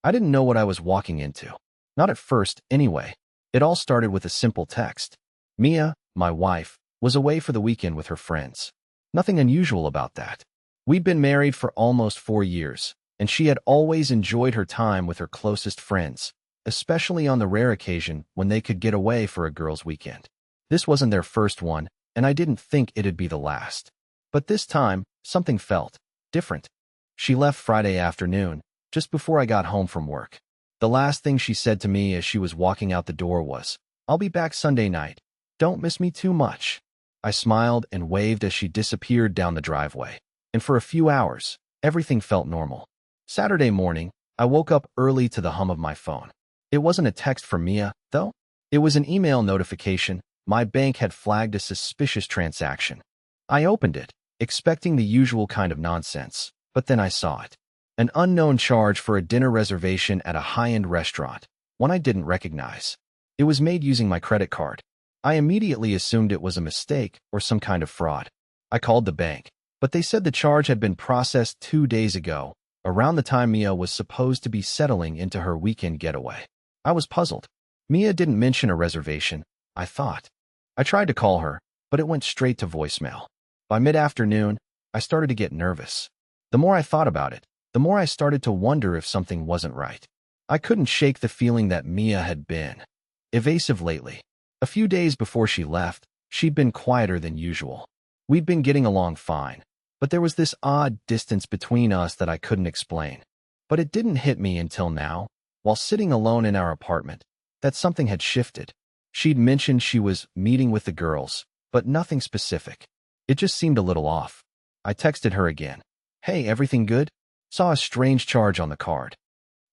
I didn't know what I was walking into. Not at first, anyway. It all started with a simple text. Mia, my wife, was away for the weekend with her friends. Nothing unusual about that. We'd been married for almost 4 years, and she had always enjoyed her time with her closest friends, especially on the rare occasion when they could get away for a girls' weekend. This wasn't their first one, and I didn't think it'd be the last. But this time, something felt different. She left Friday afternoon, just before I got home from work. The last thing she said to me as she was walking out the door was, "I'll be back Sunday night. Don't miss me too much." I smiled and waved as she disappeared down the driveway. And for a few hours, everything felt normal. Saturday morning, I woke up early to the hum of my phone. It wasn't a text from Mia, though. It was an email notification. My bank had flagged a suspicious transaction. I opened it, expecting the usual kind of nonsense, but then I saw it. An unknown charge for a dinner reservation at a high-end restaurant, one I didn't recognize. It was made using my credit card. I immediately assumed it was a mistake or some kind of fraud. I called the bank, but they said the charge had been processed 2 days ago, around the time Mia was supposed to be settling into her weekend getaway. I was puzzled. Mia didn't mention a reservation, I thought. I tried to call her, but it went straight to voicemail. By mid-afternoon, I started to get nervous. The more I thought about it, the more I started to wonder if something wasn't right. I couldn't shake the feeling that Mia had been evasive lately. A few days before she left, she'd been quieter than usual. We'd been getting along fine, but there was this odd distance between us that I couldn't explain. But it didn't hit me until now, while sitting alone in our apartment, that something had shifted. She'd mentioned she was meeting with the girls, but nothing specific. It just seemed a little off. I texted her again. "Hey, everything good?" Saw a strange charge on the card.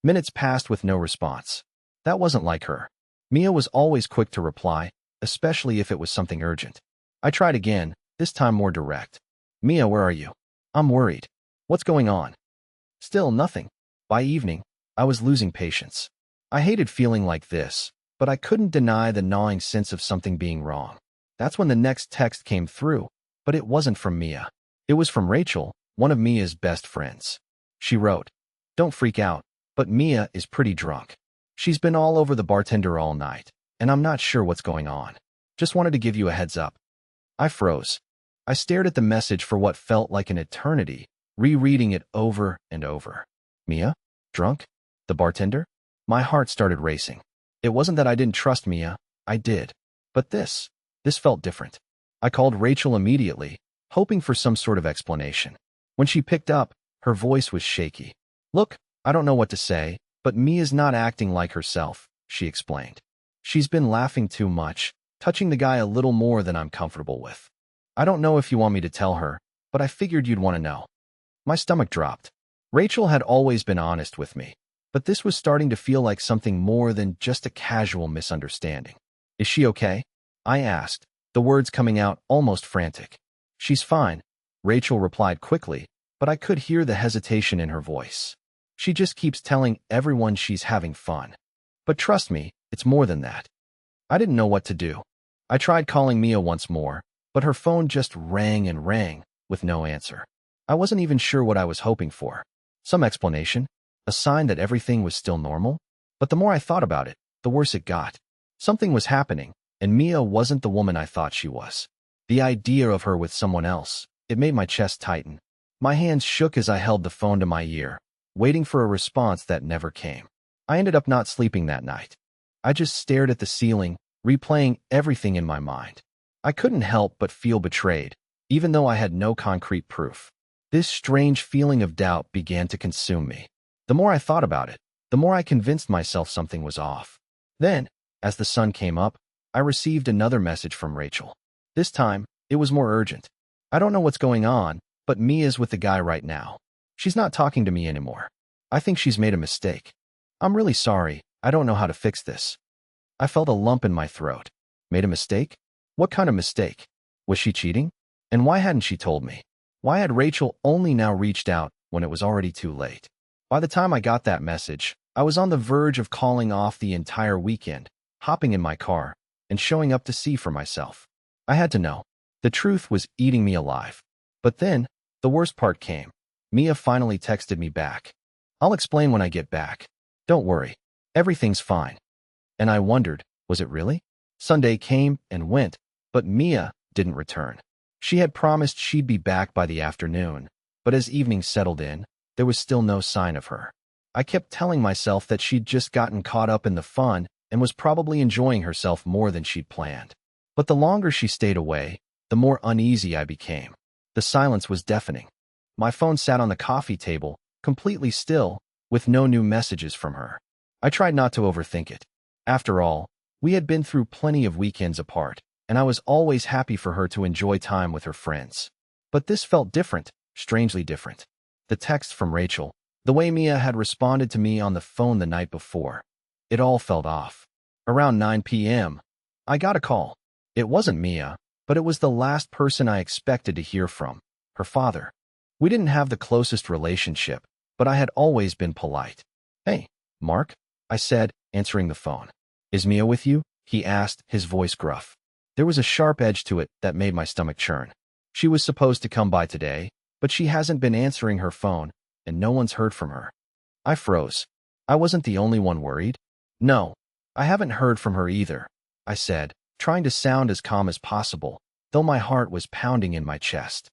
Minutes passed with no response. That wasn't like her. Mia was always quick to reply, especially if it was something urgent. I tried again, this time more direct. "Mia, where are you? I'm worried. What's going on?" Still nothing. By evening, I was losing patience. I hated feeling like this, but I couldn't deny the gnawing sense of something being wrong. That's when the next text came through, but it wasn't from Mia. It was from Rachel, one of Mia's best friends. She wrote, "Don't freak out, but Mia is pretty drunk. She's been all over the bartender all night, and I'm not sure what's going on. Just wanted to give you a heads up." I froze. I stared at the message for what felt like an eternity, rereading it over and over. Mia? Drunk? The bartender? My heart started racing. It wasn't that I didn't trust Mia, I did. But this felt different. I called Rachel immediately, hoping for some sort of explanation. When she picked up, her voice was shaky. "Look, I don't know what to say, but Mia's not acting like herself," she explained. "She's been laughing too much, touching the guy a little more than I'm comfortable with. I don't know if you want me to tell her, but I figured you'd want to know." My stomach dropped. Rachel had always been honest with me, but this was starting to feel like something more than just a casual misunderstanding. "Is she okay?" I asked, the words coming out almost frantic. "She's fine," Rachel replied quickly, but I could hear the hesitation in her voice. "She just keeps telling everyone she's having fun. But trust me, it's more than that." I didn't know what to do. I tried calling Mia once more, but her phone just rang and rang, with no answer. I wasn't even sure what I was hoping for. Some explanation? A sign that everything was still normal? But the more I thought about it, the worse it got. Something was happening, and Mia wasn't the woman I thought she was. The idea of her with someone else, it made my chest tighten. My hands shook as I held the phone to my ear, waiting for a response that never came. I ended up not sleeping that night. I just stared at the ceiling, replaying everything in my mind. I couldn't help but feel betrayed, even though I had no concrete proof. This strange feeling of doubt began to consume me. The more I thought about it, the more I convinced myself something was off. Then, as the sun came up, I received another message from Rachel. This time, it was more urgent. "I don't know what's going on, but Mia's with the guy right now. She's not talking to me anymore. I think she's made a mistake. I'm really sorry, I don't know how to fix this." I felt a lump in my throat. Made a mistake? What kind of mistake? Was she cheating? And why hadn't she told me? Why had Rachel only now reached out when it was already too late? By the time I got that message, I was on the verge of calling off the entire weekend, hopping in my car, and showing up to see for myself. I had to know. The truth was eating me alive. But then, the worst part came. Mia finally texted me back. "I'll explain when I get back. Don't worry. Everything's fine. And I wondered, was it really? Sunday came and went, but Mia didn't return. She had promised she'd be back by the afternoon, but as evening settled in, there was still no sign of her. I kept telling myself that she'd just gotten caught up in the fun and was probably enjoying herself more than she'd planned. But the longer she stayed away, the more uneasy I became. The silence was deafening. My phone sat on the coffee table, completely still, with no new messages from her. I tried not to overthink it. After all, we had been through plenty of weekends apart, and I was always happy for her to enjoy time with her friends. But this felt different, strangely different. The text from Rachel, the way Mia had responded to me on the phone the night before, it all felt off. Around 9 p.m., I got a call. It wasn't Mia, but it was the last person I expected to hear from, her father. We didn't have the closest relationship, but I had always been polite. "Hey, Mark," I said, answering the phone. "Is Mia with you?" he asked, his voice gruff. There was a sharp edge to it that made my stomach churn. She was supposed to come by today, but she hasn't been answering her phone, and no one's heard from her. I froze. I wasn't the only one worried. "No, I haven't heard from her either," I said, trying to sound as calm as possible, though my heart was pounding in my chest.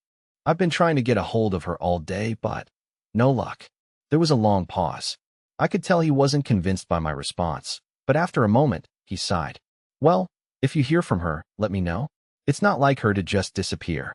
"I've been trying to get a hold of her all day, but no luck." There was a long pause. I could tell he wasn't convinced by my response, but after a moment, he sighed. "Well, if you hear from her, let me know. It's not like her to just disappear."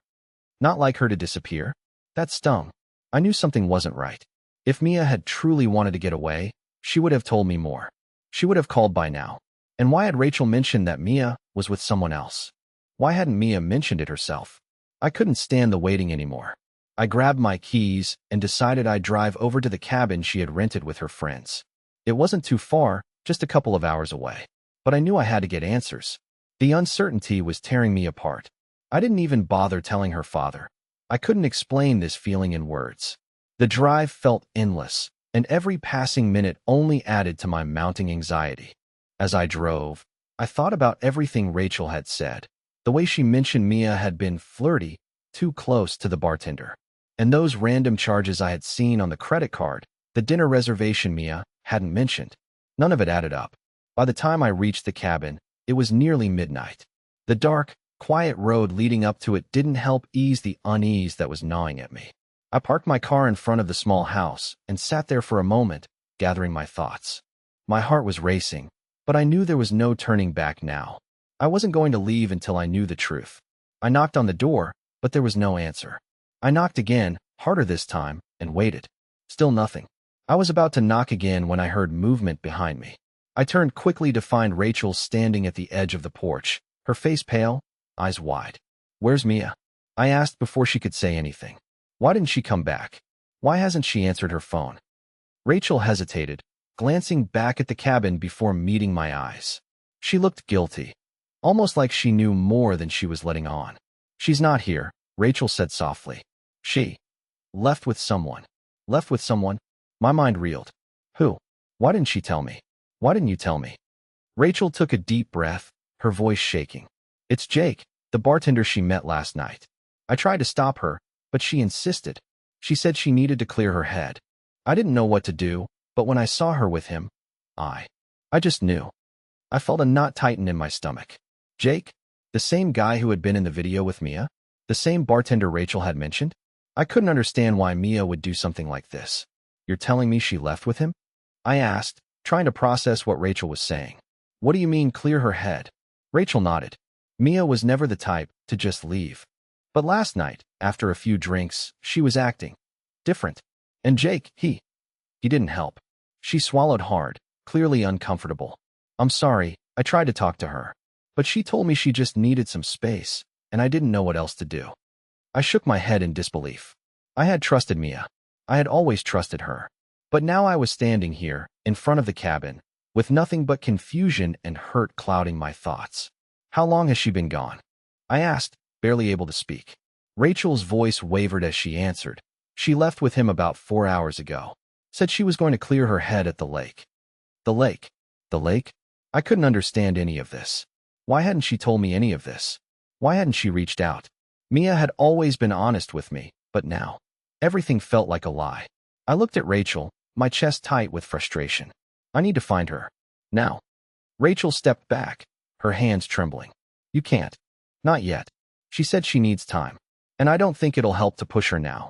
Not like her to disappear? That stung. I knew something wasn't right. If Mia had truly wanted to get away, she would have told me more. She would have called by now. And why had Rachel mentioned that Mia was with someone else? Why hadn't Mia mentioned it herself? I couldn't stand the waiting anymore. I grabbed my keys and decided I'd drive over to the cabin she had rented with her friends. It wasn't too far, just a couple of hours away. But I knew I had to get answers. The uncertainty was tearing me apart. I didn't even bother telling her father. I couldn't explain this feeling in words. The drive felt endless, and every passing minute only added to my mounting anxiety. As I drove, I thought about everything Rachel had said. The way she mentioned Mia had been flirty, too close to the bartender. And those random charges I had seen on the credit card, the dinner reservation Mia hadn't mentioned. None of it added up. By the time I reached the cabin, it was nearly midnight. The dark, quiet road leading up to it didn't help ease the unease that was gnawing at me. I parked my car in front of the small house and sat there for a moment, gathering my thoughts. My heart was racing, but I knew there was no turning back now. I wasn't going to leave until I knew the truth. I knocked on the door, but there was no answer. I knocked again, harder this time, and waited. Still nothing. I was about to knock again when I heard movement behind me. I turned quickly to find Rachel standing at the edge of the porch, her face pale, eyes wide. "Where's Mia?" I asked before she could say anything. Why didn't she come back? Why hasn't she answered her phone? Rachel hesitated, glancing back at the cabin before meeting my eyes. She looked guilty, almost like she knew more than she was letting on. "She's not here," Rachel said softly. "She left with someone." Left with someone? My mind reeled. Who? Why didn't she tell me? Why didn't you tell me? Rachel took a deep breath, her voice shaking. "It's Jake, the bartender she met last night." I tried to stop her, but she insisted. She said she needed to clear her head. I didn't know what to do, but when I saw her with him, I just knew. I felt a knot tighten in my stomach. Jake? The same guy who had been in the video with Mia? The same bartender Rachel had mentioned? I couldn't understand why Mia would do something like this. "You're telling me she left with him?" I asked, trying to process what Rachel was saying. "What do you mean clear her head?" Rachel nodded. Mia was never the type to just leave. But last night, after a few drinks, she was acting different. And Jake, he didn't help. She swallowed hard, clearly uncomfortable. "I'm sorry, I tried to talk to her. But she told me she just needed some space, and I didn't know what else to do." I shook my head in disbelief. I had trusted Mia. I had always trusted her. But now I was standing here, in front of the cabin, with nothing but confusion and hurt clouding my thoughts. "How long has she been gone?" I asked, barely able to speak. Rachel's voice wavered as she answered. "She left with him about 4 hours ago. Said she was going to clear her head at the lake." The lake? The lake? I couldn't understand any of this. Why hadn't she told me any of this? Why hadn't she reached out? Mia had always been honest with me, but now, everything felt like a lie. I looked at Rachel, my chest tight with frustration. I need to find her. Now. Rachel stepped back, her hands trembling. You can't. Not yet. She said she needs time. And I don't think it'll help to push her now.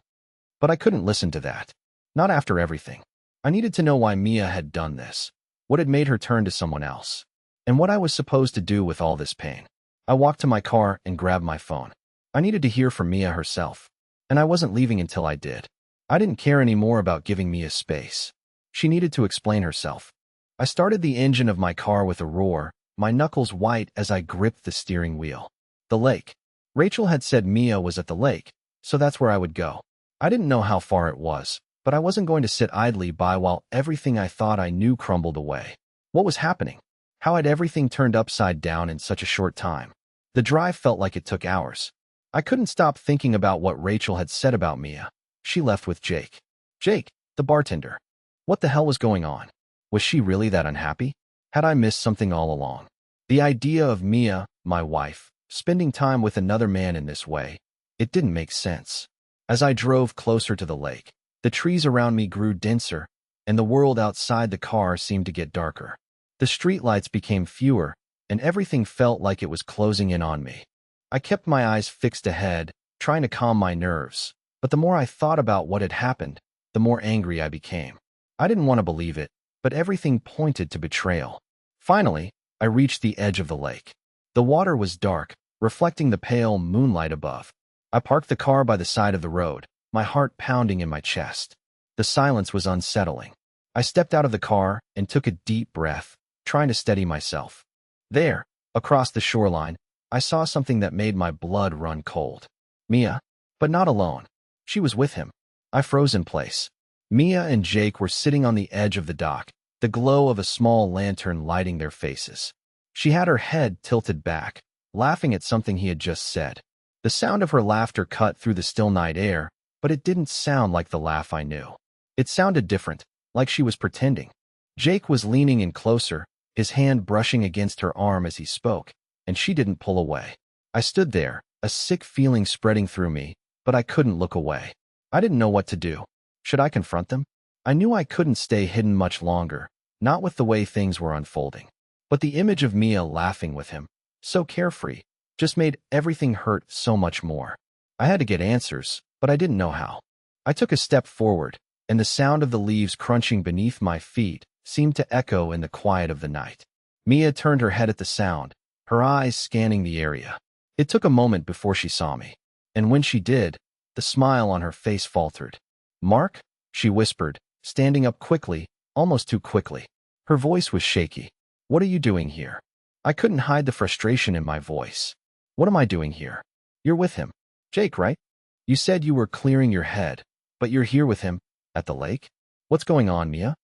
But I couldn't listen to that. Not after everything. I needed to know why Mia had done this, what had made her turn to someone else, and what I was supposed to do with all this pain. I walked to my car and grabbed my phone. I needed to hear from Mia herself, and I wasn't leaving until I did. I didn't care anymore about giving Mia space. She needed to explain herself. I started the engine of my car with a roar, my knuckles white as I gripped the steering wheel. The lake. Rachel had said Mia was at the lake, so that's where I would go. I didn't know how far it was, but I wasn't going to sit idly by while everything I thought I knew crumbled away. What was happening? How had everything turned upside down in such a short time? The drive felt like it took hours. I couldn't stop thinking about what Rachel had said about Mia. She left with Jake. Jake, the bartender. What the hell was going on? Was she really that unhappy? Had I missed something all along? The idea of Mia, my wife, spending time with another man in this way, it didn't make sense. As I drove closer to the lake, the trees around me grew denser, and the world outside the car seemed to get darker. The streetlights became fewer, and everything felt like it was closing in on me. I kept my eyes fixed ahead, trying to calm my nerves, but the more I thought about what had happened, the more angry I became. I didn't want to believe it, but everything pointed to betrayal. Finally, I reached the edge of the lake. The water was dark, reflecting the pale moonlight above. I parked the car by the side of the road, my heart pounding in my chest. The silence was unsettling. I stepped out of the car and took a deep breath, trying to steady myself. There, across the shoreline, I saw something that made my blood run cold. Mia, but not alone. She was with him. I froze in place. Mia and Jake were sitting on the edge of the dock, the glow of a small lantern lighting their faces. She had her head tilted back, laughing at something he had just said. The sound of her laughter cut through the still night air, but it didn't sound like the laugh I knew. It sounded different, like she was pretending. Jake was leaning in closer, his hand brushing against her arm as he spoke, and she didn't pull away. I stood there, a sick feeling spreading through me, but I couldn't look away. I didn't know what to do. Should I confront them? I knew I couldn't stay hidden much longer, not with the way things were unfolding. But the image of Mia laughing with him, so carefree, just made everything hurt so much more. I had to get answers, but I didn't know how. I took a step forward, and the sound of the leaves crunching beneath my feet seemed to echo in the quiet of the night. Mia turned her head at the sound, her eyes scanning the area. It took a moment before she saw me, and when she did, the smile on her face faltered. "Mark?" she whispered, standing up quickly, almost too quickly. Her voice was shaky. "What are you doing here?" I couldn't hide the frustration in my voice. "What am I doing here?" "You're with him. Jake, right? You said you were clearing your head, but you're here with him, at the lake? What's going on, Mia?"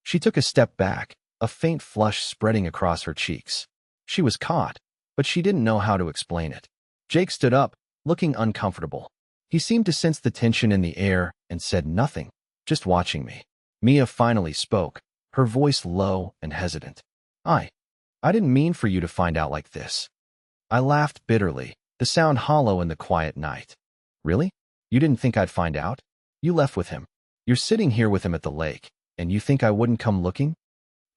She took a step back, a faint flush spreading across her cheeks. She was caught, but she didn't know how to explain it. Jake stood up, looking uncomfortable. He seemed to sense the tension in the air and said nothing, just watching me. Mia finally spoke, her voice low and hesitant. I didn't mean for you to find out like this." I laughed bitterly, the sound hollow in the quiet night. "Really? You didn't think I'd find out? You left with him. You're sitting here with him at the lake, and you think I wouldn't come looking?"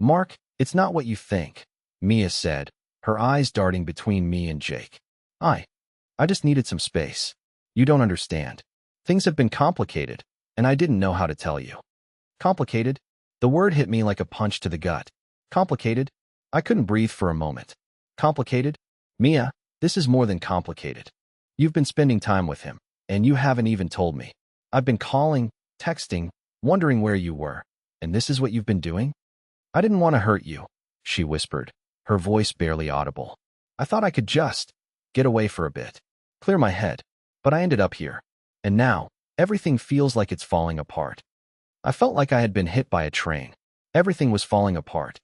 "Mark, it's not what you think," Mia said, her eyes darting between me and Jake. I just needed some space. You don't understand. Things have been complicated, and I didn't know how to tell you." "Complicated?" The word hit me like a punch to the gut. "Complicated?" I couldn't breathe for a moment. "Complicated? Mia, this is more than complicated. You've been spending time with him, and you haven't even told me. I've been calling, texting, wondering where you were, and this is what you've been doing?" "I didn't want to hurt you," she whispered, her voice barely audible. "I thought I could just get away for a bit, clear my head, but I ended up here, and now everything feels like it's falling apart." I felt like I had been hit by a train. Everything was falling apart.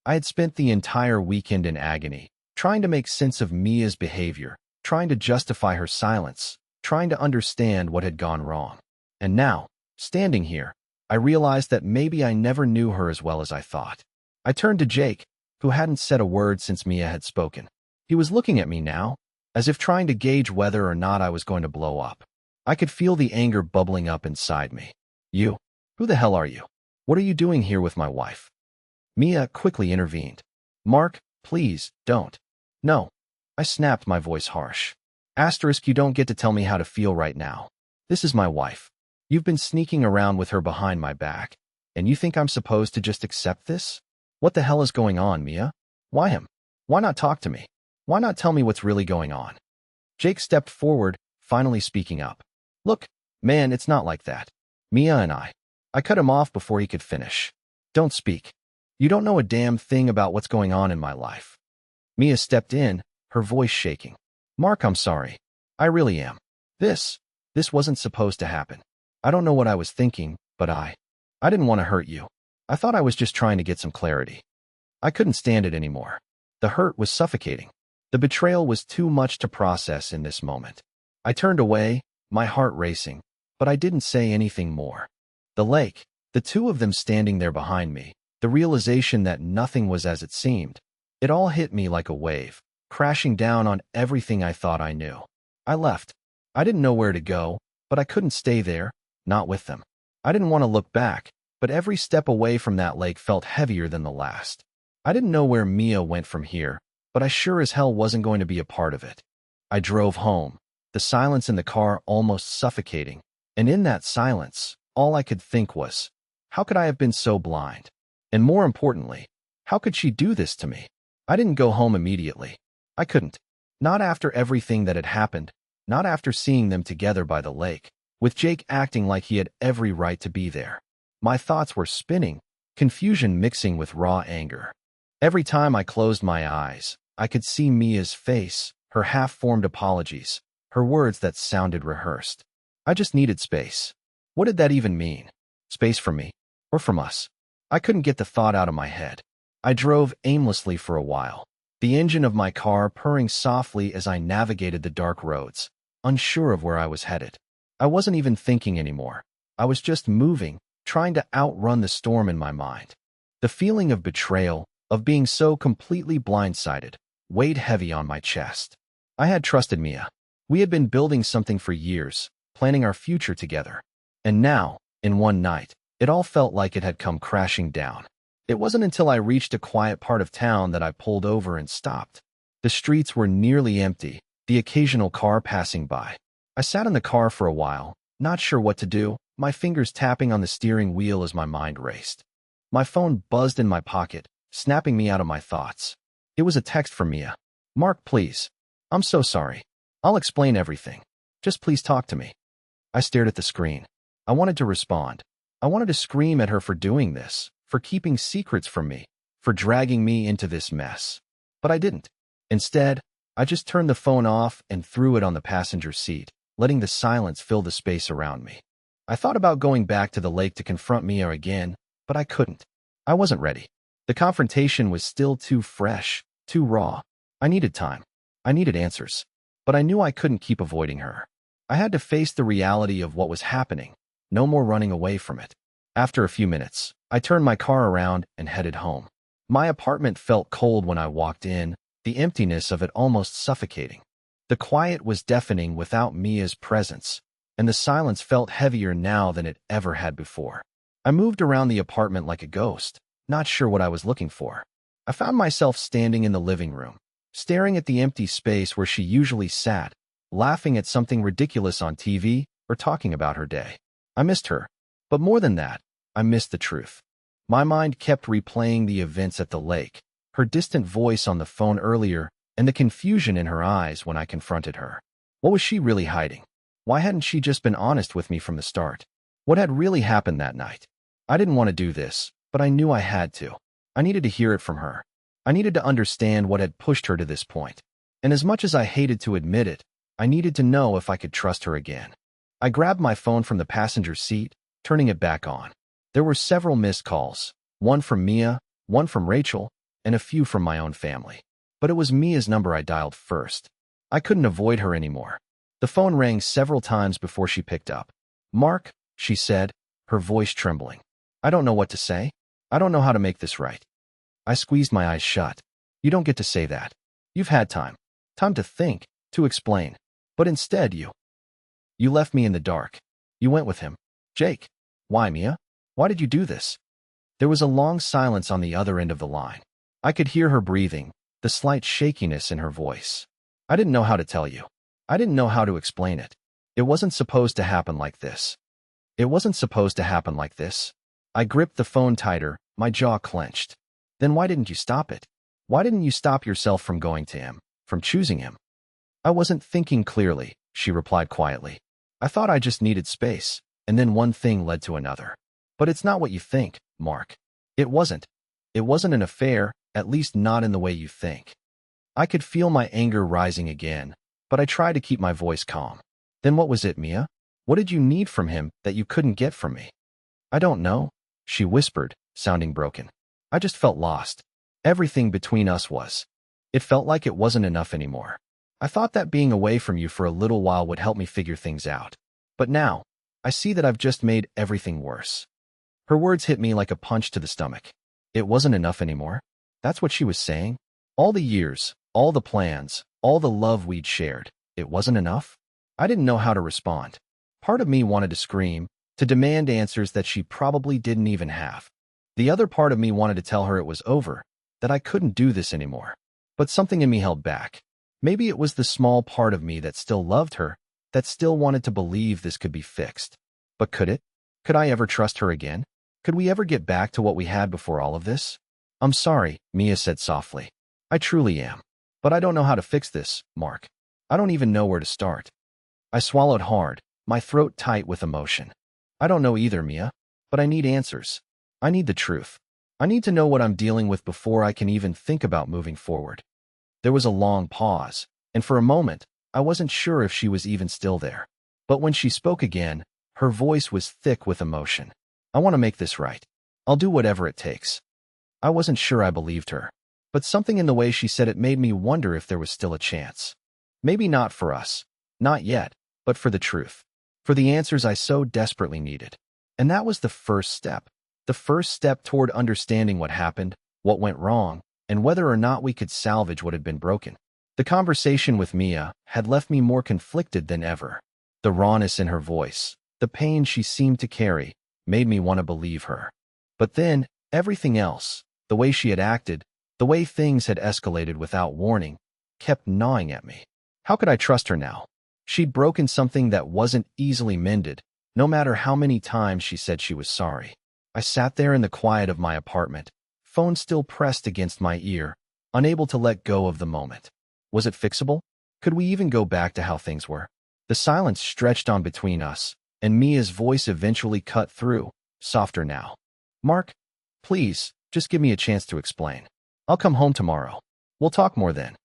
I had spent the entire weekend in agony, trying to make sense of Mia's behavior, trying to justify her silence, trying to understand what had gone wrong. And now, standing here, I realized that maybe I never knew her as well as I thought. I turned to Jake, who hadn't said a word since Mia had spoken. He was looking at me now, as if trying to gauge whether or not I was going to blow up. I could feel the anger bubbling up inside me. "You? Who the hell are you? What are you doing here with my wife?" Mia quickly intervened. Mark, please, don't. No. I snapped, my voice harsh. Asterisk, you don't get to tell me how to feel right now. This is my wife. You've been sneaking around with her behind my back, and you think I'm supposed to just accept this? What the hell is going on, Mia? Why him? Why not talk to me? Why not tell me what's really going on? Jake stepped forward, finally speaking up. Look, man, it's not like that. Mia and I cut him off before he could finish. Don't speak. You don't know a damn thing about what's going on in my life. Mia stepped in, her voice shaking. Mark, I'm sorry. I really am. This wasn't supposed to happen. I don't know what I was thinking, but I didn't want to hurt you. I thought I was just trying to get some clarity. I couldn't stand it anymore. The hurt was suffocating. The betrayal was too much to process in this moment. I turned away, my heart racing, but I didn't say anything more. The lake, the two of them standing there behind me, the realization that nothing was as it seemed, it all hit me like a wave, crashing down on everything I thought I knew. I left. I didn't know where to go, but I couldn't stay there, not with them. I didn't want to look back, but every step away from that lake felt heavier than the last. I didn't know where Mia went from here, but I sure as hell wasn't going to be a part of it. I drove home, the silence in the car almost suffocating, and in that silence, all I could think was, how could I have been so blind? And more importantly, how could she do this to me? I didn't go home immediately. I couldn't. Not after everything that had happened, not after seeing them together by the lake, with Jake acting like he had every right to be there. My thoughts were spinning, confusion mixing with raw anger. Every time I closed my eyes, I could see Mia's face, her half-formed apologies, her words that sounded rehearsed. I just needed space. What did that even mean? Space from me? Or from us? I couldn't get the thought out of my head. I drove aimlessly for a while, the engine of my car purring softly as I navigated the dark roads, unsure of where I was headed. I wasn't even thinking anymore. I was just moving, trying to outrun the storm in my mind. The feeling of betrayal, of being so completely blindsided, weighed heavy on my chest. I had trusted Mia. We had been building something for years, planning our future together. And now, in one night, it all felt like it had come crashing down. It wasn't until I reached a quiet part of town that I pulled over and stopped. The streets were nearly empty, the occasional car passing by. I sat in the car for a while, not sure what to do, my fingers tapping on the steering wheel as my mind raced. My phone buzzed in my pocket, snapping me out of my thoughts. It was a text from Mia. Mark, please. I'm so sorry. I'll explain everything. Just please talk to me. I stared at the screen. I wanted to respond. I wanted to scream at her for doing this, for keeping secrets from me, for dragging me into this mess. But I didn't. Instead, I just turned the phone off and threw it on the passenger seat, letting the silence fill the space around me. I thought about going back to the lake to confront Mia again, but I couldn't. I wasn't ready. The confrontation was still too fresh, too raw. I needed time. I needed answers. But I knew I couldn't keep avoiding her. I had to face the reality of what was happening, no more running away from it. After a few minutes, I turned my car around and headed home. My apartment felt cold when I walked in, the emptiness of it almost suffocating. The quiet was deafening without Mia's presence, and the silence felt heavier now than it ever had before. I moved around the apartment like a ghost, not sure what I was looking for. I found myself standing in the living room, staring at the empty space where she usually sat, laughing at something ridiculous on TV or talking about her day. I missed her, but more than that, I missed the truth. My mind kept replaying the events at the lake, her distant voice on the phone earlier, and the confusion in her eyes when I confronted her. What was she really hiding? Why hadn't she just been honest with me from the start? What had really happened that night? I didn't want to do this, but I knew I had to. I needed to hear it from her. I needed to understand what had pushed her to this point. And as much as I hated to admit it, I needed to know if I could trust her again. I grabbed my phone from the passenger seat, turning it back on. There were several missed calls, one from Mia, one from Rachel, and a few from my own family. But it was Mia's number I dialed first. I couldn't avoid her anymore. The phone rang several times before she picked up. Mark, she said, her voice trembling. I don't know what to say. I don't know how to make this right. I squeezed my eyes shut. You don't get to say that. You've had time. Time to think, to explain. But instead you left me in the dark. You went with him. Jake. Why, Mia? Why did you do this? There was a long silence on the other end of the line. I could hear her breathing, the slight shakiness in her voice. I didn't know how to tell you. I didn't know how to explain it. It wasn't supposed to happen like this. It wasn't supposed to happen like this. I gripped the phone tighter, my jaw clenched. Then why didn't you stop it? Why didn't you stop yourself from going to him, from choosing him? I wasn't thinking clearly, she replied quietly. I thought I just needed space, and then one thing led to another. But it's not what you think, Mark. It wasn't. It wasn't an affair, at least not in the way you think. I could feel my anger rising again, but I tried to keep my voice calm. Then what was it, Mia? What did you need from him that you couldn't get from me? I don't know, she whispered, sounding broken. I just felt lost. Everything between us was. It felt like it wasn't enough anymore. I thought that being away from you for a little while would help me figure things out. But now, I see that I've just made everything worse. Her words hit me like a punch to the stomach. It wasn't enough anymore. That's what she was saying. All the years, all the plans, all the love we'd shared, it wasn't enough? I didn't know how to respond. Part of me wanted to scream, to demand answers that she probably didn't even have. The other part of me wanted to tell her it was over, that I couldn't do this anymore. But something in me held back. Maybe it was the small part of me that still loved her, that still wanted to believe this could be fixed. But could it? Could I ever trust her again? Could we ever get back to what we had before all of this? I'm sorry, Mia said softly. I truly am. But I don't know how to fix this, Mark. I don't even know where to start. I swallowed hard, my throat tight with emotion. I don't know either, Mia. But I need answers. I need the truth. I need to know what I'm dealing with before I can even think about moving forward. There was a long pause, and for a moment, I wasn't sure if she was even still there. But when she spoke again, her voice was thick with emotion. I want to make this right. I'll do whatever it takes. I wasn't sure I believed her, but something in the way she said it made me wonder if there was still a chance. Maybe not for us, not yet, but for the truth, for the answers I so desperately needed. And that was the first step toward understanding what happened, what went wrong, and whether or not we could salvage what had been broken. The conversation with Mia had left me more conflicted than ever. The rawness in her voice, the pain she seemed to carry, made me want to believe her. But then, everything else, the way she had acted, the way things had escalated without warning, kept gnawing at me. How could I trust her now? She'd broken something that wasn't easily mended, no matter how many times she said she was sorry. I sat there in the quiet of my apartment, phone still pressed against my ear, unable to let go of the moment. Was it fixable? Could we even go back to how things were? The silence stretched on between us, and Mia's voice eventually cut through, softer now. Mark, please, just give me a chance to explain. I'll come home tomorrow. We'll talk more then.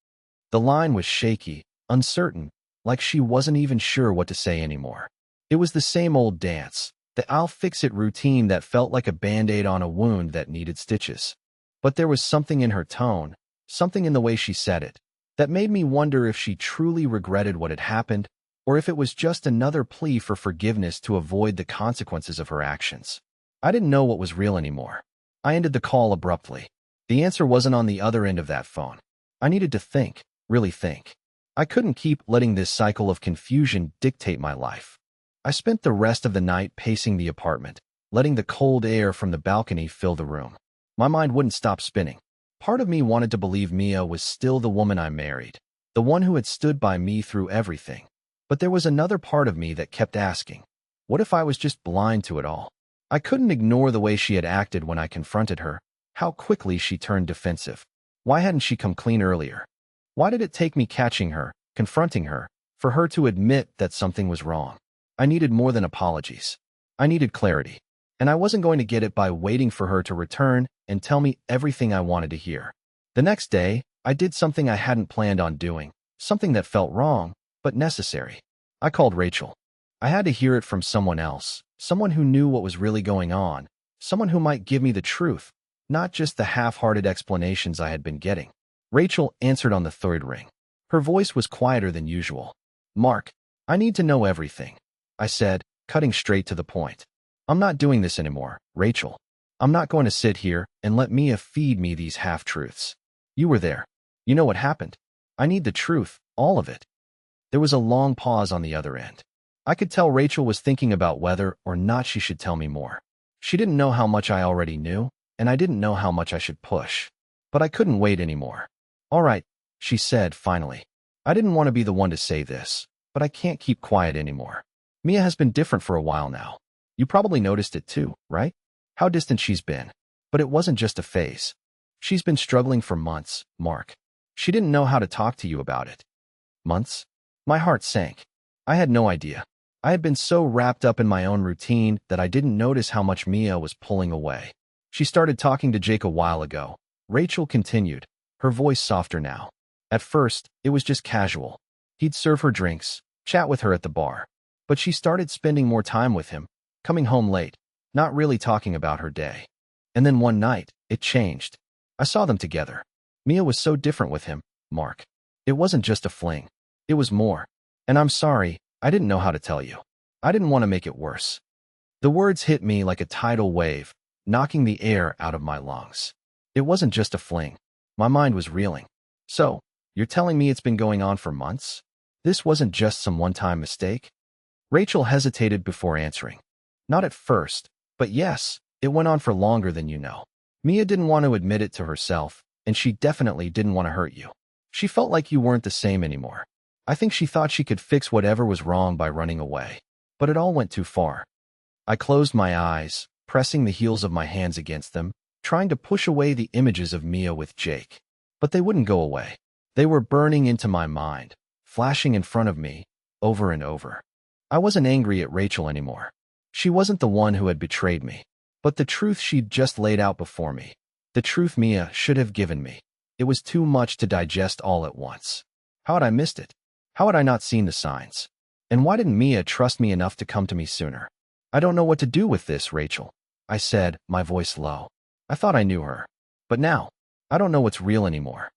The line was shaky, uncertain, like she wasn't even sure what to say anymore. It was the same old dance, the I'll fix it routine that felt like a band-aid on a wound that needed stitches. But there was something in her tone, something in the way she said it, that made me wonder if she truly regretted what had happened, or if it was just another plea for forgiveness to avoid the consequences of her actions. I didn't know what was real anymore. I ended the call abruptly. The answer wasn't on the other end of that phone. I needed to think, really think. I couldn't keep letting this cycle of confusion dictate my life. I spent the rest of the night pacing the apartment, letting the cold air from the balcony fill the room. My mind wouldn't stop spinning. Part of me wanted to believe Mia was still the woman I married, the one who had stood by me through everything. But there was another part of me that kept asking, what if I was just blind to it all? I couldn't ignore the way she had acted when I confronted her, how quickly she turned defensive. Why hadn't she come clean earlier? Why did it take me catching her, confronting her, for her to admit that something was wrong? I needed more than apologies. I needed clarity. And I wasn't going to get it by waiting for her to return and tell me everything I wanted to hear. The next day, I did something I hadn't planned on doing, something that felt wrong, but necessary. I called Rachel. I had to hear it from someone else, someone who knew what was really going on, someone who might give me the truth, not just the half-hearted explanations I had been getting. Rachel answered on the third ring. Her voice was quieter than usual. Mark, I need to know everything, I said, cutting straight to the point. I'm not doing this anymore, Rachel. I'm not going to sit here and let Mia feed me these half-truths. You were there. You know what happened. I need the truth, all of it. There was a long pause on the other end. I could tell Rachel was thinking about whether or not she should tell me more. She didn't know how much I already knew, and I didn't know how much I should push. But I couldn't wait anymore. All right, she said finally. I didn't want to be the one to say this, but I can't keep quiet anymore. Mia has been different for a while now. You probably noticed it too, right? How distant she's been. But it wasn't just a phase. She's been struggling for months, Mark. She didn't know how to talk to you about it. Months? My heart sank. I had no idea. I had been so wrapped up in my own routine that I didn't notice how much Mia was pulling away. She started talking to Jake a while ago. Rachel continued, her voice softer now. At first, it was just casual. He'd serve her drinks, chat with her at the bar. But she started spending more time with him, coming home late, not really talking about her day. And then one night, it changed. I saw them together. Mia was so different with him, Mark. It wasn't just a fling. It was more. And I'm sorry, I didn't know how to tell you. I didn't want to make it worse. The words hit me like a tidal wave, knocking the air out of my lungs. It wasn't just a fling. My mind was reeling. So, you're telling me it's been going on for months? This wasn't just some one-time mistake? Rachel hesitated before answering. Not at first, but yes, it went on for longer than you know. Mia didn't want to admit it to herself, and she definitely didn't want to hurt you. She felt like you weren't the same anymore. I think she thought she could fix whatever was wrong by running away. But it all went too far. I closed my eyes, pressing the heels of my hands against them, trying to push away the images of Mia with Jake. But they wouldn't go away. They were burning into my mind, flashing in front of me, over and over. I wasn't angry at Rachel anymore. She wasn't the one who had betrayed me. But the truth she'd just laid out before me, the truth Mia should have given me, it was too much to digest all at once. How had I missed it? How had I not seen the signs? And why didn't Mia trust me enough to come to me sooner? I don't know what to do with this, Rachel, I said, my voice low. I thought I knew her. But now, I don't know what's real anymore.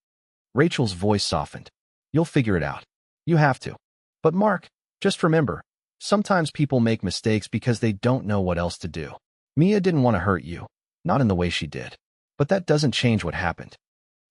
Rachel's voice softened. You'll figure it out. You have to. But Mark, just remember, sometimes people make mistakes because they don't know what else to do. Mia didn't want to hurt you, not in the way she did. But that doesn't change what happened.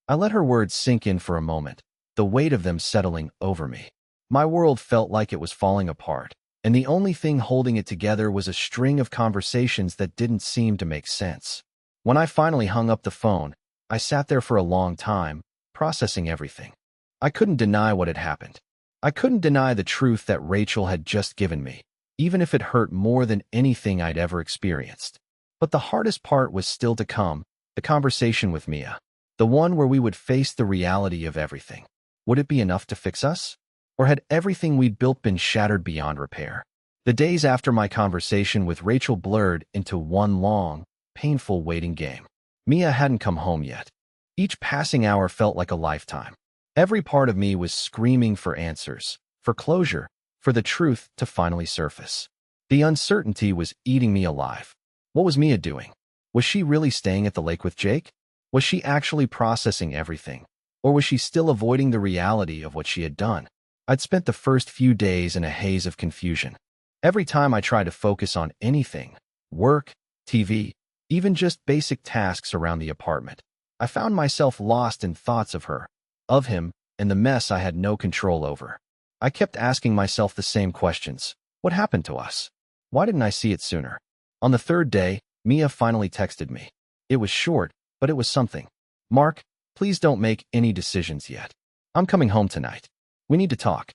I let her words sink in for a moment, the weight of them settling over me. My world felt like it was falling apart, and the only thing holding it together was a string of conversations that didn't seem to make sense. When I finally hung up the phone, I sat there for a long time, processing everything. I couldn't deny what had happened. I couldn't deny the truth that Rachel had just given me, even if it hurt more than anything I'd ever experienced. But the hardest part was still to come, the conversation with Mia, the one where we would face the reality of everything. Would it be enough to fix us? Or had everything we'd built been shattered beyond repair? The days after my conversation with Rachel blurred into one long, painful waiting game. Mia hadn't come home yet. Each passing hour felt like a lifetime. Every part of me was screaming for answers, for closure, for the truth to finally surface. The uncertainty was eating me alive. What was Mia doing? Was she really staying at the lake with Jake? Was she actually processing everything? Or was she still avoiding the reality of what she had done? I'd spent the first few days in a haze of confusion. Every time I tried to focus on anything, work, TV, even just basic tasks around the apartment, I found myself lost in thoughts of her, of him, and the mess I had no control over. I kept asking myself the same questions. What happened to us? Why didn't I see it sooner? On the third day, Mia finally texted me. It was short, but it was something. Mark, please don't make any decisions yet. I'm coming home tonight. We need to talk.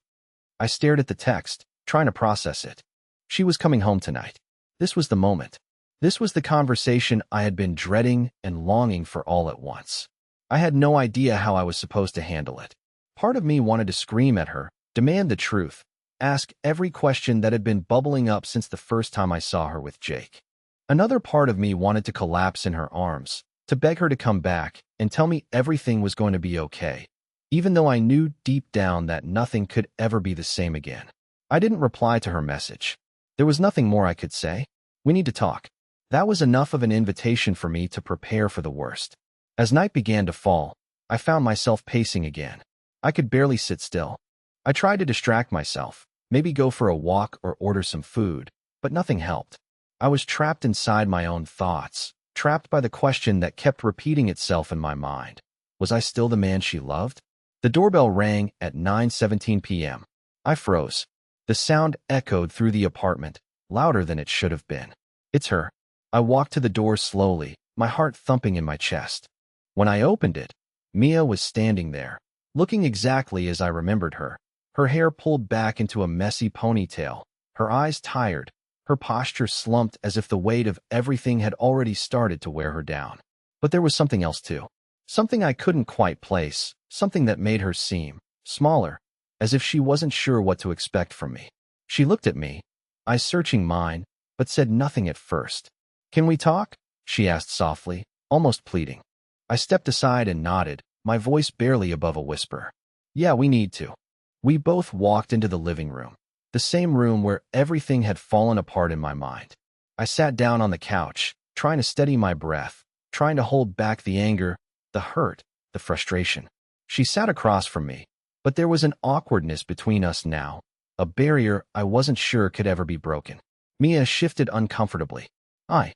I stared at the text, trying to process it. She was coming home tonight. This was the moment. This was the conversation I had been dreading and longing for all at once. I had no idea how I was supposed to handle it. Part of me wanted to scream at her, demand the truth, ask every question that had been bubbling up since the first time I saw her with Jake. Another part of me wanted to collapse in her arms, to beg her to come back and tell me everything was going to be okay, even though I knew deep down that nothing could ever be the same again. I didn't reply to her message. There was nothing more I could say. We need to talk. That was enough of an invitation for me to prepare for the worst. As night began to fall, I found myself pacing again. I could barely sit still. I tried to distract myself, maybe go for a walk or order some food, but nothing helped. I was trapped inside my own thoughts, trapped by the question that kept repeating itself in my mind. Was I still the man she loved? The doorbell rang at 9:17 p.m. I froze. The sound echoed through the apartment, louder than it should have been. It's her. I walked to the door slowly, my heart thumping in my chest. When I opened it, Mia was standing there, looking exactly as I remembered her. Her hair pulled back into a messy ponytail, her eyes tired, her posture slumped as if the weight of everything had already started to wear her down. But there was something else too. Something I couldn't quite place, something that made her seem smaller, as if she wasn't sure what to expect from me. She looked at me, eyes searching mine, but said nothing at first. "Can we talk?" she asked softly, almost pleading. I stepped aside and nodded, my voice barely above a whisper. "Yeah, we need to." We both walked into the living room, the same room where everything had fallen apart in my mind. I sat down on the couch, trying to steady my breath, trying to hold back the anger, the hurt, the frustration. She sat across from me, but there was an awkwardness between us now, a barrier I wasn't sure could ever be broken. Mia shifted uncomfortably. I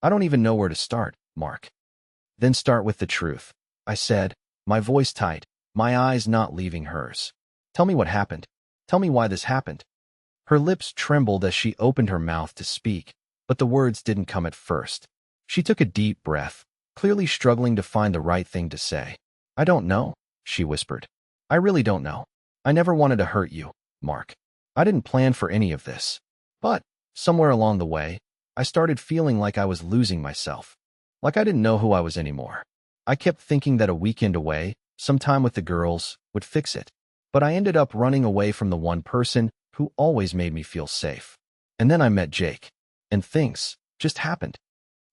don't even know where to start, Mark." "Then start with the truth," I said, my voice tight, my eyes not leaving hers. "Tell me what happened. Tell me why this happened." Her lips trembled as she opened her mouth to speak, but the words didn't come at first. She took a deep breath, clearly struggling to find the right thing to say. "I don't know," she whispered. "I really don't know. I never wanted to hurt you, Mark. I didn't plan for any of this. But, somewhere along the way, I started feeling like I was losing myself. Like I didn't know who I was anymore. I kept thinking that a weekend away, some time with the girls, would fix it. But I ended up running away from the one person who always made me feel safe. And then I met Jake. And things just happened.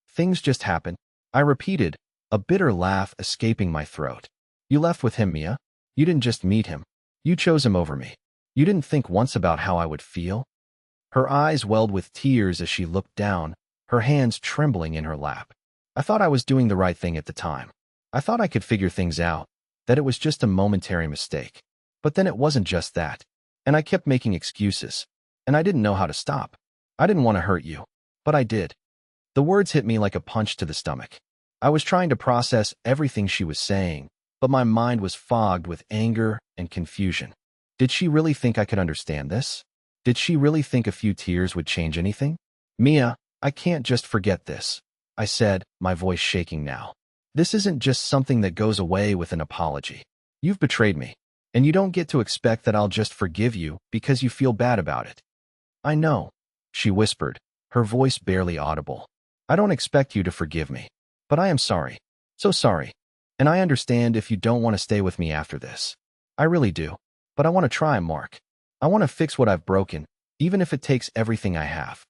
Things just happened," I repeated, a bitter laugh escaping my throat. "You left with him, Mia. You didn't just meet him. You chose him over me. You didn't think once about how I would feel?" Her eyes welled with tears as she looked down, her hands trembling in her lap. I thought I was doing the right thing at the time. I thought I could figure things out, that it was just a momentary mistake. But then it wasn't just that. And I kept making excuses. And I didn't know how to stop. I didn't want to hurt you. But I did. The words hit me like a punch to the stomach. I was trying to process everything she was saying, but my mind was fogged with anger and confusion. Did she really think I could understand this? Did she really think a few tears would change anything? "Mia, I can't just forget this," I said, my voice shaking now. "This isn't just something that goes away with an apology. You've betrayed me, and you don't get to expect that I'll just forgive you because you feel bad about it." "I know," she whispered, her voice barely audible. "I don't expect you to forgive me, but I am sorry. So sorry. And I understand if you don't want to stay with me after this. I really do. But I want to try, Mark. I want to fix what I've broken, even if it takes everything I have."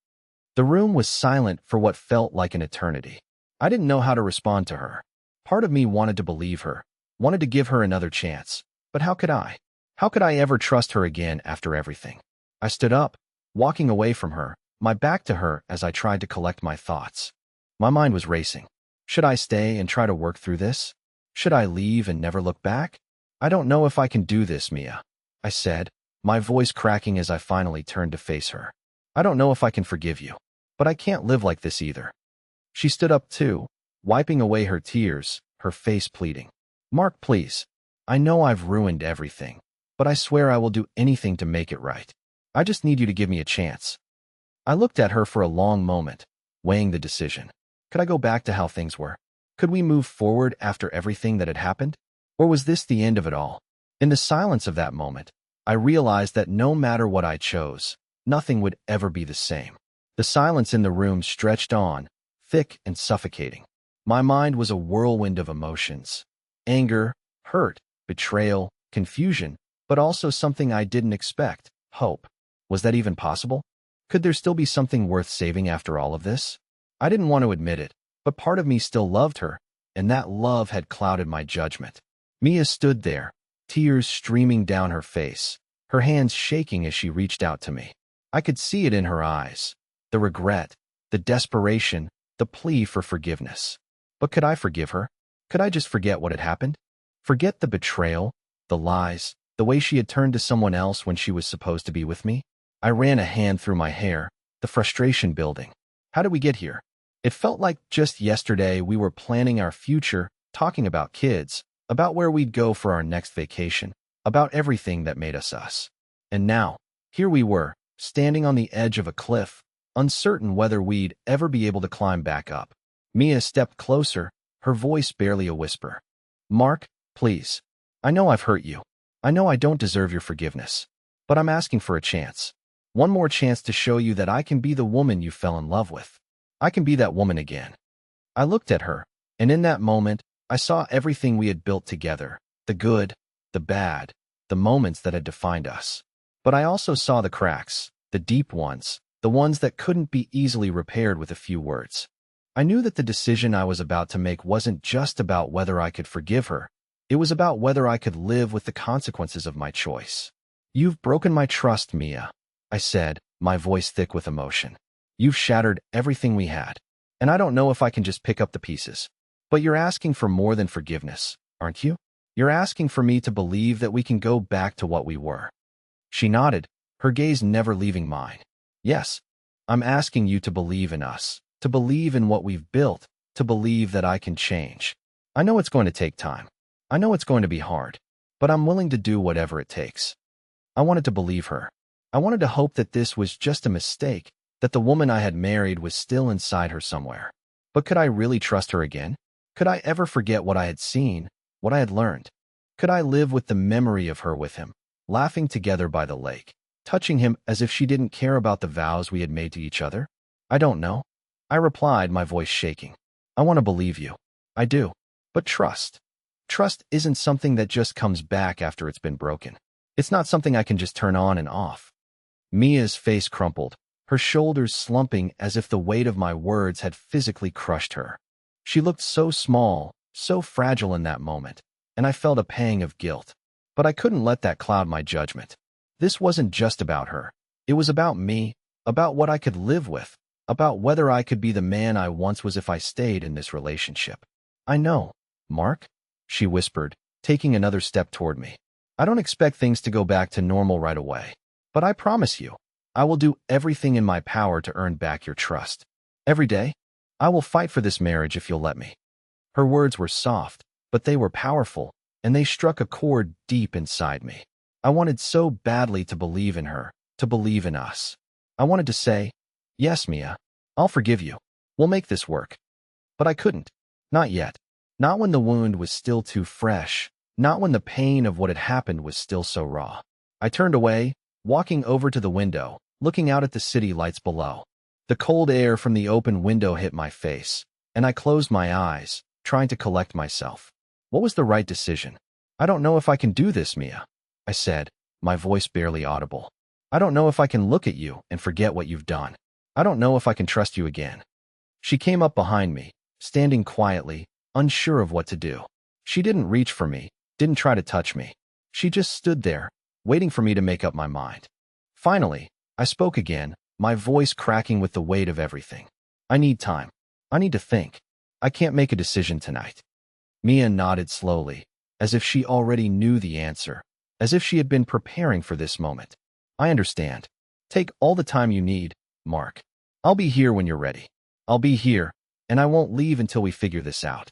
The room was silent for what felt like an eternity. I didn't know how to respond to her. Part of me wanted to believe her, wanted to give her another chance. But how could I? How could I ever trust her again after everything? I stood up, walking away from her, my back to her as I tried to collect my thoughts. My mind was racing. Should I stay and try to work through this? Should I leave and never look back? "I don't know if I can do this, Mia," I said, my voice cracking as I finally turned to face her. "I don't know if I can forgive you. But I can't live like this either." She stood up too, wiping away her tears, her face pleading. "Mark, please. I know I've ruined everything, but I swear I will do anything to make it right. I just need you to give me a chance." I looked at her for a long moment, weighing the decision. Could I go back to how things were? Could we move forward after everything that had happened? Or was this the end of it all? In the silence of that moment, I realized that no matter what I chose, nothing would ever be the same. The silence in the room stretched on, thick and suffocating. My mind was a whirlwind of emotions. Anger, hurt, betrayal, confusion, but also something I didn't expect, hope. Was that even possible? Could there still be something worth saving after all of this? I didn't want to admit it, but part of me still loved her, and that love had clouded my judgment. Mia stood there, tears streaming down her face, her hands shaking as she reached out to me. I could see it in her eyes, the regret, the desperation, the plea for forgiveness. But could I forgive her? Could I just forget what had happened? Forget the betrayal, the lies, the way she had turned to someone else when she was supposed to be with me? I ran a hand through my hair, the frustration building. How did we get here? It felt like just yesterday we were planning our future, talking about kids, about where we'd go for our next vacation, about everything that made us us. And now, here we were, standing on the edge of a cliff, uncertain whether we'd ever be able to climb back up. Mia stepped closer, her voice barely a whisper. Mark, please. I know I've hurt you. I know I don't deserve your forgiveness. But I'm asking for a chance. One more chance to show you that I can be the woman you fell in love with. I can be that woman again. I looked at her, and in that moment, I saw everything we had built together, the good, the bad, the moments that had defined us. But I also saw the cracks, the deep ones, the ones that couldn't be easily repaired with a few words. I knew that the decision I was about to make wasn't just about whether I could forgive her. It was about whether I could live with the consequences of my choice. You've broken my trust, Mia, I said, my voice thick with emotion. You've shattered everything we had, and I don't know if I can just pick up the pieces. But you're asking for more than forgiveness, aren't you? You're asking for me to believe that we can go back to what we were. She nodded, her gaze never leaving mine. Yes, I'm asking you to believe in us, to believe in what we've built, to believe that I can change. I know it's going to take time. I know it's going to be hard, but I'm willing to do whatever it takes. I wanted to believe her. I wanted to hope that this was just a mistake, that the woman I had married was still inside her somewhere. But could I really trust her again? Could I ever forget what I had seen, what I had learned? Could I live with the memory of her with him, laughing together by the lake, touching him as if she didn't care about the vows we had made to each other? I don't know. I replied, my voice shaking. I want to believe you. I do. But trust. Trust isn't something that just comes back after it's been broken. It's not something I can just turn on and off. Mia's face crumpled, her shoulders slumping as if the weight of my words had physically crushed her. She looked so small, so fragile in that moment, and I felt a pang of guilt. But I couldn't let that cloud my judgment. This wasn't just about her. It was about me, about what I could live with, about whether I could be the man I once was if I stayed in this relationship. I know, Mark, she whispered, taking another step toward me. I don't expect things to go back to normal right away, but I promise you, I will do everything in my power to earn back your trust. Every day, I will fight for this marriage if you'll let me. Her words were soft, but they were powerful, and they struck a chord deep inside me. I wanted so badly to believe in her, to believe in us. I wanted to say, yes, Mia, I'll forgive you. We'll make this work. But I couldn't. Not yet. Not when the wound was still too fresh. Not when the pain of what had happened was still so raw. I turned away, walking over to the window, looking out at the city lights below. The cold air from the open window hit my face, and I closed my eyes, trying to collect myself. What was the right decision? I don't know if I can do this, Mia, I said, my voice barely audible. I don't know if I can look at you and forget what you've done. I don't know if I can trust you again. She came up behind me, standing quietly, unsure of what to do. She didn't reach for me, didn't try to touch me. She just stood there, waiting for me to make up my mind. Finally, I spoke again, my voice cracking with the weight of everything. I need time. I need to think. I can't make a decision tonight. Mia nodded slowly, as if she already knew the answer, as if she had been preparing for this moment. I understand. Take all the time you need, Mark. I'll be here when you're ready. I'll be here, and I won't leave until we figure this out.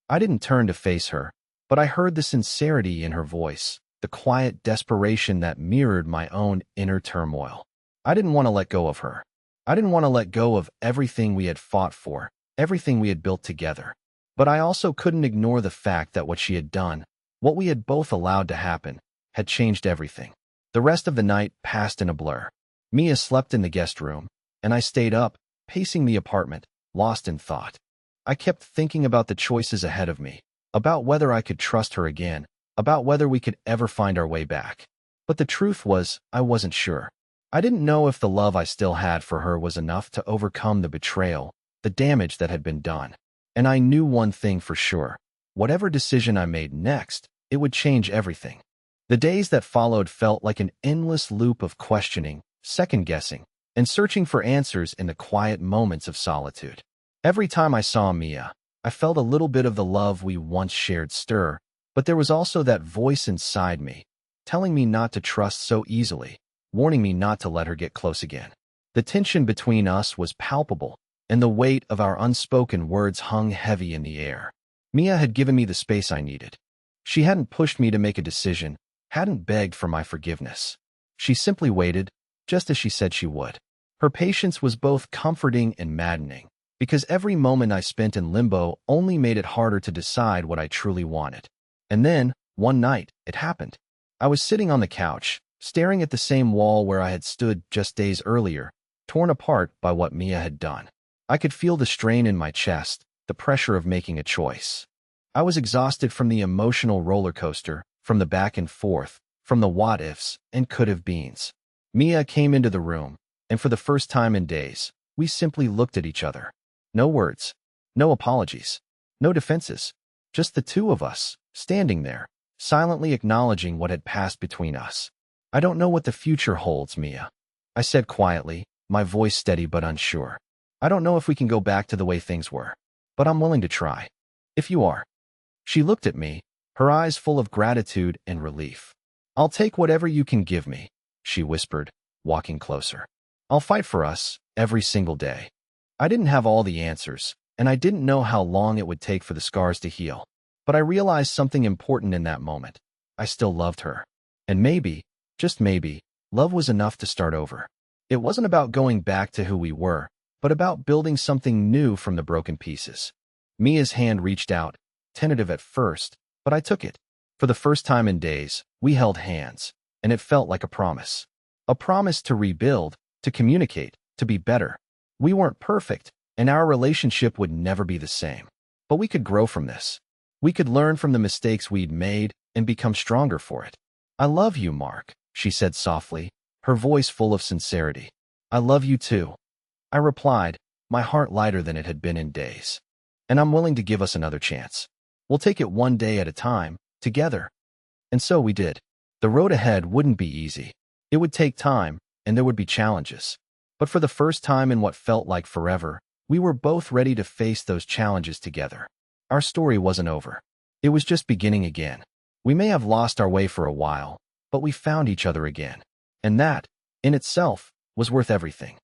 I didn't turn to face her, but I heard the sincerity in her voice, the quiet desperation that mirrored my own inner turmoil. I didn't want to let go of her. I didn't want to let go of everything we had fought for, everything we had built together. But I also couldn't ignore the fact that what she had done, what we had both allowed to happen, had changed everything. The rest of the night passed in a blur. Mia slept in the guest room, and I stayed up, pacing the apartment, lost in thought. I kept thinking about the choices ahead of me, about whether I could trust her again, about whether we could ever find our way back. But the truth was, I wasn't sure. I didn't know if the love I still had for her was enough to overcome the betrayal, the damage that had been done. And I knew one thing for sure. Whatever decision I made next, it would change everything. The days that followed felt like an endless loop of questioning, second-guessing, and searching for answers in the quiet moments of solitude. Every time I saw Mia, I felt a little bit of the love we once shared stir, but there was also that voice inside me, telling me not to trust so easily, warning me not to let her get close again. The tension between us was palpable, and the weight of our unspoken words hung heavy in the air. Mia had given me the space I needed. She hadn't pushed me to make a decision, hadn't begged for my forgiveness. She simply waited, just as she said she would. Her patience was both comforting and maddening. because every moment I spent in limbo only made it harder to decide what I truly wanted. And then, one night, it happened. I was sitting on the couch, staring at the same wall where I had stood just days earlier, torn apart by what Mia had done. I could feel the strain in my chest, the pressure of making a choice. I was exhausted from the emotional roller coaster, from the back and forth, from the what-ifs and could-have-beens. Mia came into the room, and for the first time in days, we simply looked at each other. No words, no apologies, no defenses, just the two of us, standing there, silently acknowledging what had passed between us. "I don't know what the future holds, Mia," I said quietly, my voice steady but unsure. "I don't know if we can go back to the way things were, but I'm willing to try. If you are." She looked at me, her eyes full of gratitude and relief. "I'll take whatever you can give me," she whispered, walking closer. "I'll fight for us, every single day." I didn't have all the answers, and I didn't know how long it would take for the scars to heal. But I realized something important in that moment. I still loved her. And maybe, just maybe, love was enough to start over. It wasn't about going back to who we were, but about building something new from the broken pieces. Mia's hand reached out, tentative at first, but I took it. For the first time in days, we held hands, and it felt like a promise. A promise to rebuild, to communicate, to be better. We weren't perfect, and our relationship would never be the same. But we could grow from this. We could learn from the mistakes we'd made and become stronger for it. "I love you, Mark," she said softly, her voice full of sincerity. "I love you too," I replied, my heart lighter than it had been in days. "And I'm willing to give us another chance. We'll take it one day at a time, together." And so we did. The road ahead wouldn't be easy. It would take time, and there would be challenges. But for the first time in what felt like forever, we were both ready to face those challenges together. Our story wasn't over. It was just beginning again. We may have lost our way for a while, but we found each other again. And that, in itself, was worth everything.